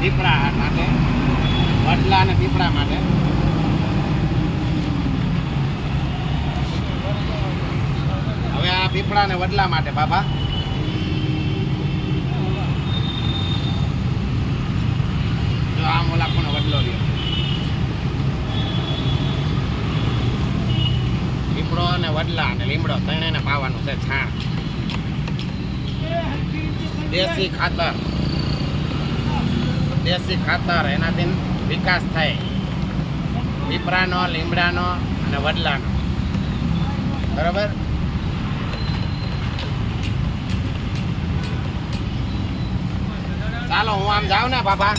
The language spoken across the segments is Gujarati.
પીપળા માટે, વડલા અને પીપળા માટે. હવે આ પીપળા અને વડલા માટે બાબા. જો આ મોલાખોનો વડલો રહ્યો, પીપળો અને વડલા અને લીમડો ત્રણેયને પાવાનું છે છાણ. દેશી ખાતર એનાથી વિકાસ થાય, પીપળાનો, લીમડાનો અને વડલાનો. બરાબર. ચાલો હું આમ જાઉં ને બાબા,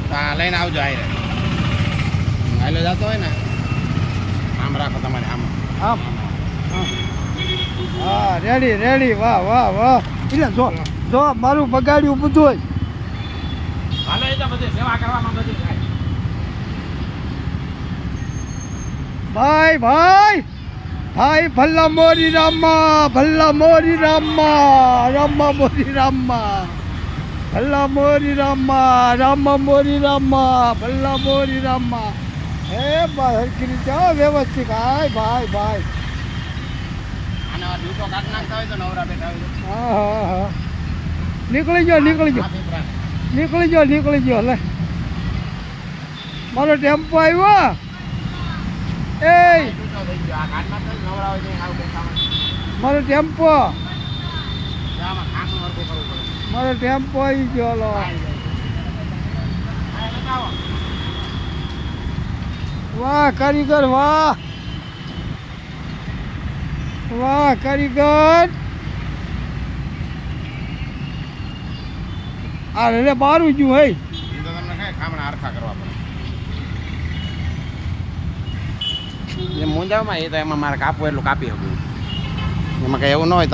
તો આ લઈને આવજો. આયરે હાલો જતો હોય ને આમ રાખો તમારે, આમ આમ. હા રેડી રેડી. વાહ વાહ વાહ. એટલે જો મારું બગાડ્યું બધું. હાલો એ તો બધી સેવા કરવામાં બધું થાય. ભાઈ ભાઈ ભાઈ, ભલ્લા મોરી રામા, ભલ્લા મોરી રામા, રામા મોરી રામા, ભલ્લા મોરી રામા, રામા મોરી રામા, ભલ્લા મોરી રામા. હે ભાઈ હરખી રીતે વ્યવસ્થિત. હાય ભાઈ ભાઈ. આનો ડૂટો કાઢી નાખતા હોય તો નવરા બેઠા હોય. હા હા હા. નીકળી ગયો નીકળી ગયો નીકળી ગયો નીકળી ગયો. લે મારો ટેમ્પો આવ્યો. એ ડૂટો થઈ ગયો. આ કાઢ નાખતા નવરા હોય તો આવું બેઠા મારો ટેમ્પો, આમાં ખાનું હરખું કરવું પડે. મારો ટેમ્પો આવી ગયો. લો વાહ કારીગર, વાહ વાહ કારીગર. આ રે બારું જ્યું હે. એ તો તમને કઈ ખામણા હરખા કરવા પડે. એ મુંજાવમાં એ તો એમાં મારે કાપવું એટલું કાપી શકું. એમાં કઈ એવું ન હોય.